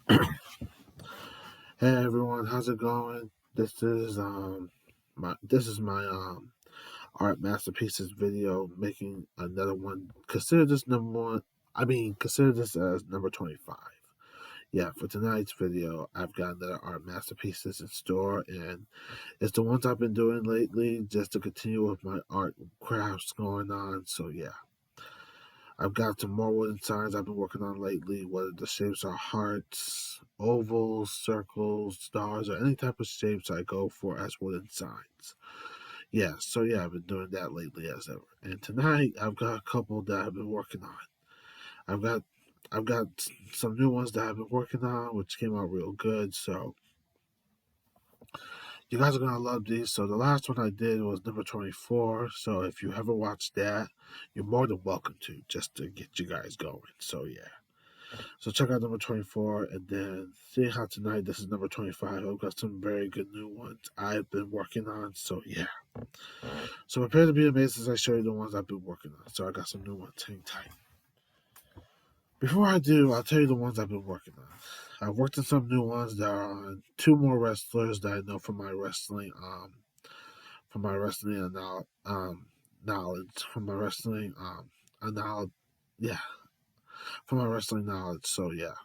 Hey everyone, how's it going? This is my art masterpieces video, making another one. Consider this number one. Consider this as number 25. Yeah, for tonight's video, I've got another art masterpieces in store, and it's the ones I've been doing lately, just to continue with my art crafts going on. So yeah, I've got some more wooden signs I've been working on lately, whether the shapes are hearts, ovals, circles, stars, or any type of shapes I go for as wooden signs. Yeah, I've been doing that lately as ever. And tonight I've got a couple that I've been working on. I've got I've got some new ones that I've been working on, which came out real good. So you guys are gonna love these. So the last one I did was number 24. So if you haven't watched that, you're more than welcome to, just to get you guys going. So yeah. So check out number 24, and then see how tonight this is number 25. I've got some very good new ones I've been working on. So yeah. So prepare to be amazed as I show you the ones I've been working on. So I got some new ones. Hang tight. Before I do, I'll tell you the ones I've been working on. I've worked on some new ones that are on two more wrestlers that I know from my wrestling knowledge, from my wrestling knowledge, yeah, from my wrestling knowledge. So yeah,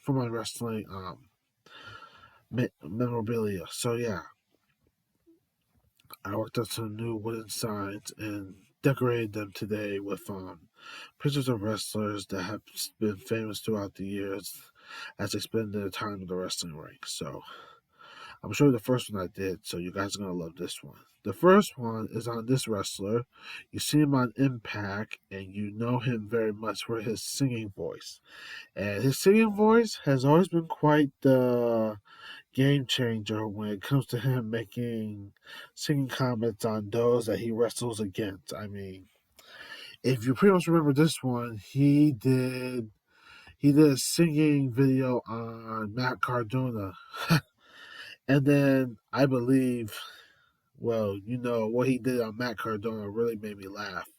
from my wrestling memorabilia. So yeah, I worked on some new wooden signs and decorated them today with pictures of wrestlers that have been famous throughout the years as they spend their time in the wrestling ring. So I'm sure the first one I did, so you guys are gonna love this one. The first one is on this wrestler. You see him on Impact, and you know him very much for his singing voice. And his singing voice has always been quite the game changer when it comes to him making singing comments on those that he wrestles against. If you pretty much remember this one, he did a singing video on Matt Cardona. And then I believe, well, what he did on Matt Cardona really made me laugh.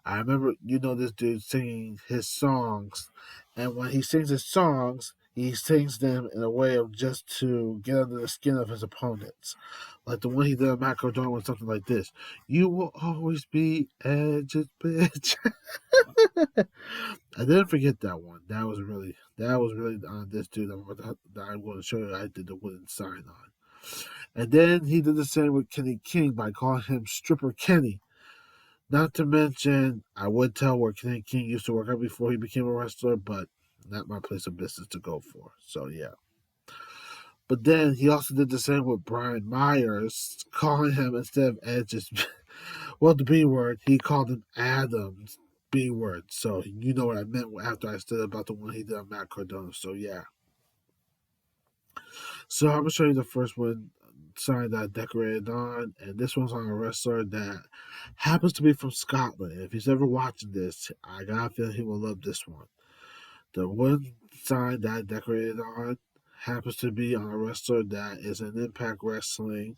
I remember, this dude singing his songs, and when he sings his songs, he sings them in a way of just to get under the skin of his opponents. Like the one he did on Matt Cardona was something like this: "You will always be Edge's bitch." I didn't forget that one. That was really on this dude that I'm going to show you. I did the wooden sign on, and then he did the same with Kenny King by calling him Stripper Kenny. Not to mention, I would tell where Kenny King used to work out before he became a wrestler, but not my place of business to go for. So yeah. But then he also did the same with Brian Myers, calling him instead of Edge's, well, the B word, he called him Adam's B word. So you know what I meant after I said about the one he did on Matt Cardona. So yeah. So I'm gonna show you the first one sign that I decorated on, and this one's on a wrestler that happens to be from Scotland. If he's ever watching this, I got a feeling he will love this one. The one sign that I decorated on happens to be on a wrestler that is in Impact Wrestling,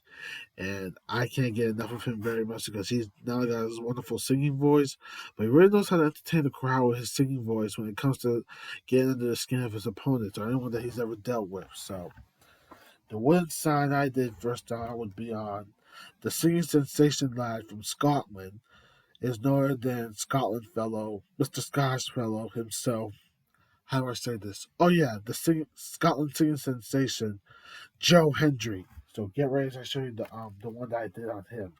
and I can't get enough of him very much because he's not only got his wonderful singing voice, but he really knows how to entertain the crowd with his singing voice when it comes to getting under the skin of his opponents or anyone that he's ever dealt with. So the one sign I did first on would be on the singing sensation lad from Scotland is no other than Scotland fellow, Mr. Scottish fellow himself. How do I say this? Oh yeah, Scotland singing sensation, Joe Hendry. So get ready as I show you the one that I did on him.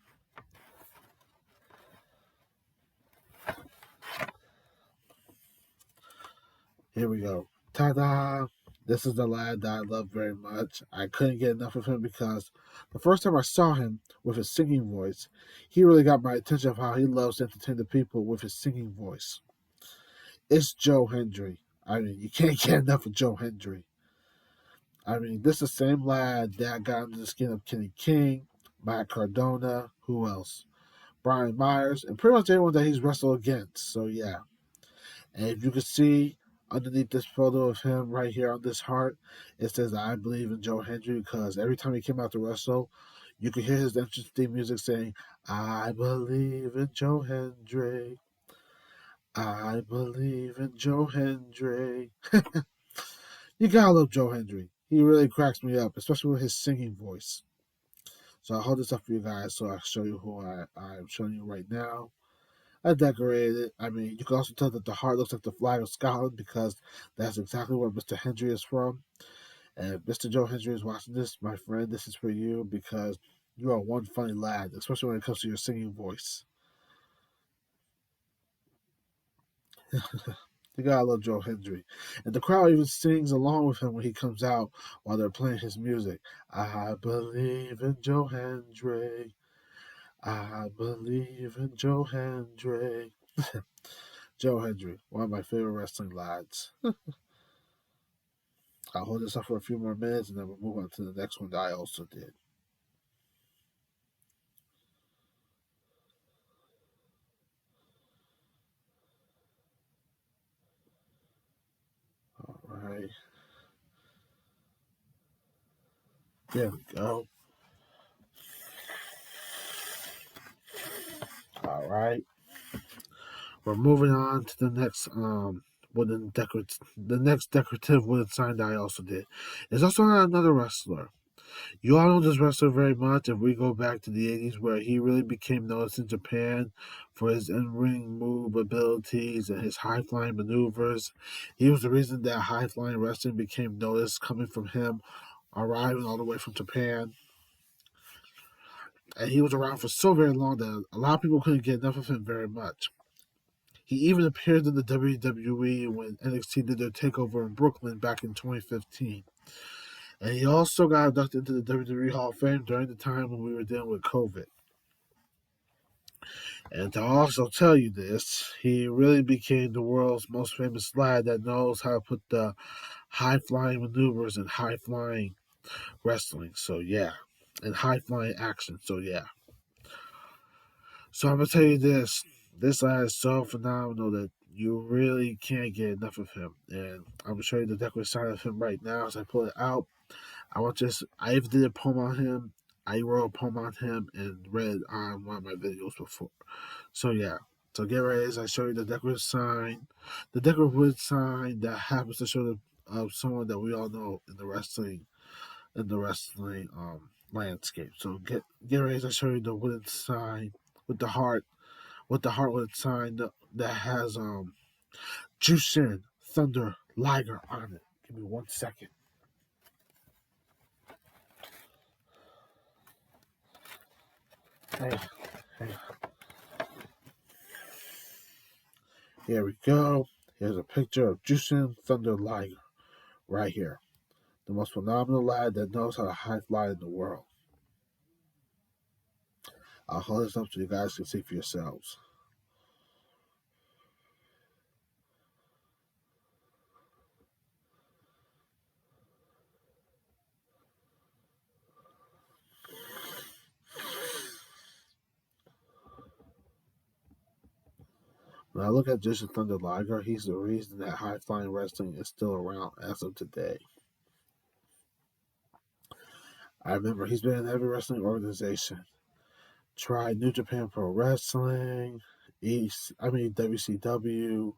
Here we go. Ta-da! This is the lad that I love very much. I couldn't get enough of him because the first time I saw him with his singing voice, he really got my attention of how he loves to entertain the people with his singing voice. It's Joe Hendry. You can't get enough of Joe Hendry. This is the same lad that got under the skin of Kenny King, Matt Cardona, who else? Brian Myers, and pretty much everyone that he's wrestled against. So yeah. And if you can see underneath this photo of him right here on this heart, it says I believe in Joe Hendry because every time he came out to wrestle, you could hear his entrance theme music saying, I believe in Joe Hendry. I believe in Joe Hendry. You gotta love Joe Hendry. He really cracks me up, especially with his singing voice. So I'll hold this up for you guys so I'll show you who I'm showing you right now. I decorated it. I mean, you can also tell that the heart looks like the flag of Scotland because that's exactly where Mr. Hendry is from. And if Mr. Joe Hendry is watching this, my friend, this is for you because you are one funny lad, especially when it comes to your singing voice. You gotta love Joe Hendry. And the crowd even sings along with him when he comes out while they're playing his music. I believe in Joe Hendry. I believe in Joe Hendry. Joe Hendry, one of my favorite wrestling lads. I'll hold this up for a few more minutes and then we'll move on to the next one that I also did. All right. There we go. All right. We're moving on to the next the next decorative wooden sign that I also did. It's also another wrestler. You all know this wrestler very much if we go back to the 80s where he really became noticed in Japan for his in-ring move abilities and his high-flying maneuvers. He was the reason that high-flying wrestling became noticed coming from him, arriving all the way from Japan. And he was around for so very long that a lot of people couldn't get enough of him very much. He even appeared in the WWE when NXT did their takeover in Brooklyn back in 2015. And he also got inducted into the WWE Hall of Fame during the time when we were dealing with COVID. And to also tell you this, he really became the world's most famous lad that knows how to put the high flying maneuvers and high flying wrestling. So yeah, and high flying action. So yeah. So I'm gonna tell you this: this lad is so phenomenal that you really can't get enough of him. And I'm gonna show you the decorative side of him right now as I pull it out. I even did a poem on him. I wrote a poem on him and read on one of my videos before. So yeah. So get ready as I show you the decorative wood sign that happens to show someone that we all know in the wrestling landscape. So get ready as I show you the wooden sign with the heart wooden sign that has Jushin Thunder Liger on it. Give me 1 second. Hey, hey. Here we go. Here's a picture of Jushin Thunder Liger right here. The most phenomenal lad that knows how to high fly in the world. I'll hold this up so you guys can see for yourselves. When I look at Jushin Thunder Liger, he's the reason that high flying wrestling is still around as of today. I remember he's been in every wrestling organization. Tried New Japan Pro Wrestling, WCW.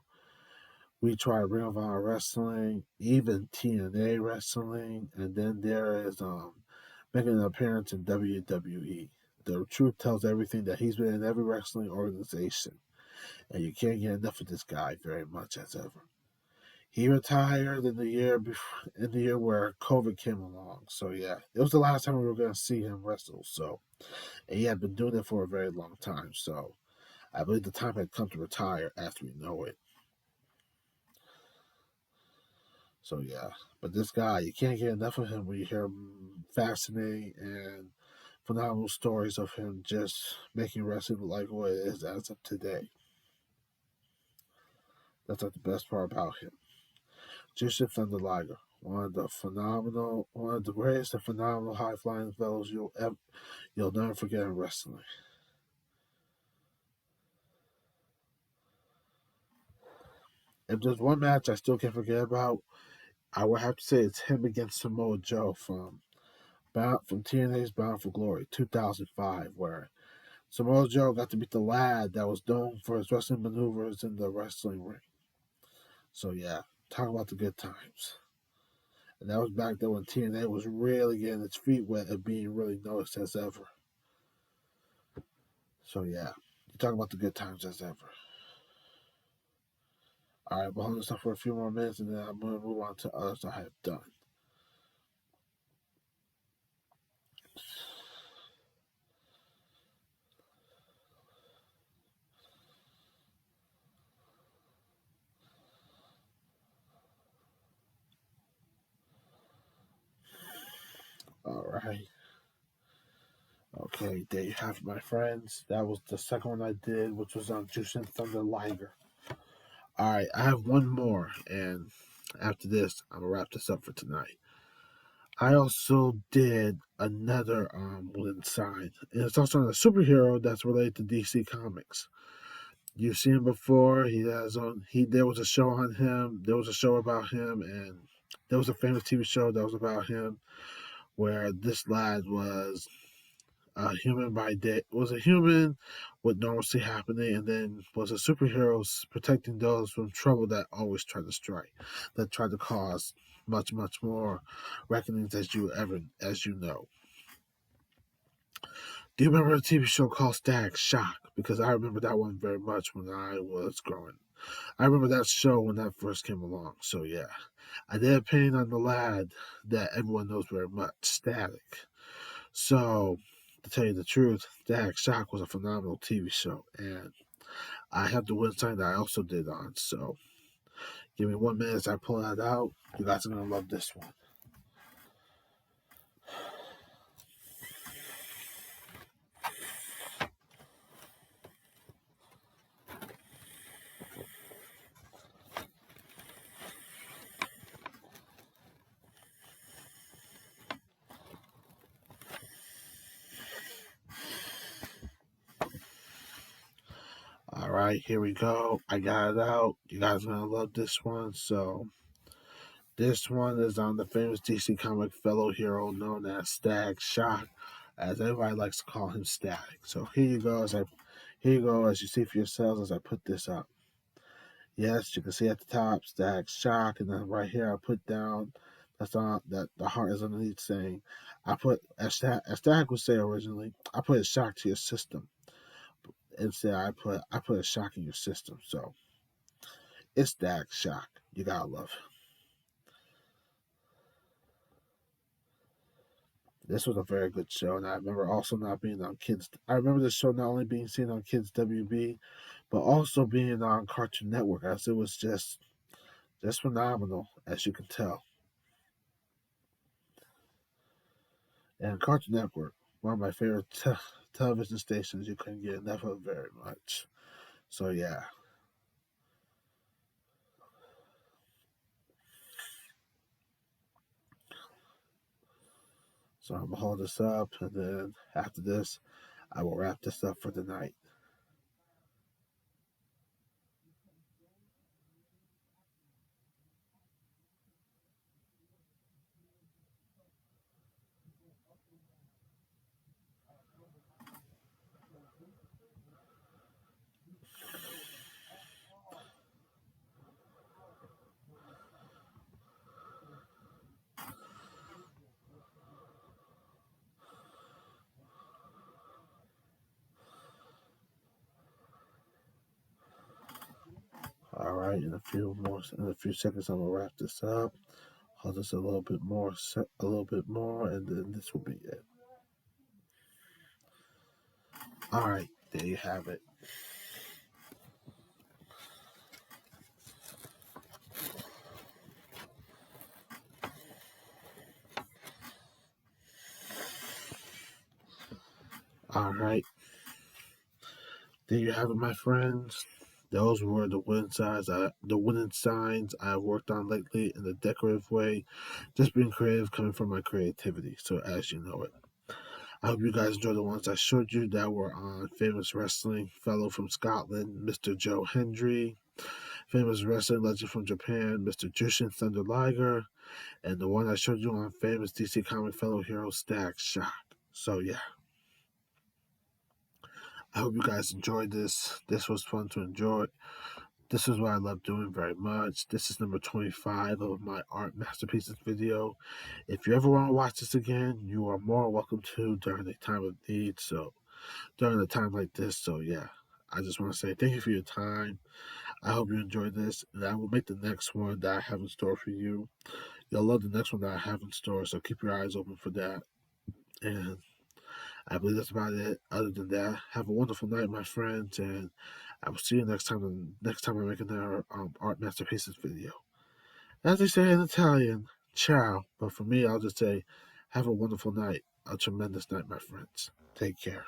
We tried Ring of Honor Wrestling, even TNA Wrestling, and then there is making an appearance in WWE. The truth tells everything that he's been in every wrestling organization, and you can't get enough of this guy very much as ever. He retired in the year where COVID came along. So yeah, it was the last time we were going to see him wrestle. So, and he had been doing it for a very long time. So I believe the time had come to retire after we know it. So yeah, but this guy, you can't get enough of him when you hear fascinating and phenomenal stories of him just making wrestling like what it is as of today. That's like the best part about him. Jushin Thunder Liger, one of the greatest and phenomenal high flying fellows you'll never forget in wrestling. If there's one match I still can't forget about, I would have to say it's him against Samoa Joe from TNA's Bound for Glory 2005, where Samoa Joe got to beat the lad that was known for his wrestling maneuvers in the wrestling ring. So yeah, talk about the good times. And that was back then when TNA was really getting its feet wet and being really noticed as ever. So yeah, you talk about the good times as ever. All right, we'll hold this up for a few more minutes, and then I'm going to move on to others I have done. All right. Okay, there you have it, my friends. That was the second one I did, which was on Jushin Thunder Liger. All right, I have one more, and after this, I'm gonna wrap this up for tonight. I also did another wooden sign, and it's also on a superhero that's related to DC Comics. You've seen him before. He has on he there was a show on him. There was a show about him, and there was a famous TV show that was about him, where this lad was a human by day, was a human with normalcy happening, and then was a superhero protecting those from trouble that always tried to strike, that tried to cause much more reckonings as you know. Do you remember a TV show called Static Shock? Because I remember that one very much when I was growing. I remember that show when that first came along. So yeah, I did a paint on the lad that everyone knows very much, Static. So to tell you the truth, Static Shock was a phenomenal TV show, and I have the win sign that I also did on. So give me 1 minute as I pull that out. You guys are gonna love this one. All right, here we go. I got it out. You guys are gonna love this one. So this one is on the famous DC comic fellow hero known as Static Shock, as everybody likes to call him Static. So here you go as you see for yourselves as I put this up. Yes, you can see at the top Static Shock, and then right here I put down that's on that the heart is underneath saying I put as Static would say originally, I put a shock to your system. Instead I put a shock in your system. So it's Static Shock. You gotta love. This was a very good show, and I remember also not being on kids. I remember the show not only being seen on Kids WB, but also being on Cartoon Network, as it was just phenomenal, as you can tell. And Cartoon Network, one of my favorite television stations, you couldn't get enough of very much. So yeah, so I'm gonna hold this up, and then after this, I will wrap this up for the night. All right, in a few seconds, I'm gonna wrap this up. Hold this a little bit more, and then this will be it. All right, there you have it. All right, there you have it, my friends. Those were the winning signs I worked on lately in a decorative way, just being creative, coming from my creativity. So as you know it, I hope you guys enjoyed the ones I showed you that were on famous wrestling fellow from Scotland, Mr. Joe Hendry, famous wrestling legend from Japan, Mr. Jushin Thunder Liger, and the one I showed you on famous DC comic fellow hero Stack Shock. So yeah, I hope you guys enjoyed this. This was fun to enjoy. This is what I love doing very much. This is number 25 of my art masterpieces video. If you ever want to watch this again, you are more welcome to during a time of need. So during a time like this. So yeah, I just want to say thank you for your time. I hope you enjoyed this, and I will make the next one that I have in store for you. You'll love the next one that I have in store, so keep your eyes open for that. And I believe that's about it. Other than that, have a wonderful night, my friends, and I will see you next time. Next time I make another art masterpieces video. As they say in Italian, ciao. But for me, I'll just say, have a wonderful night, a tremendous night, my friends. Take care.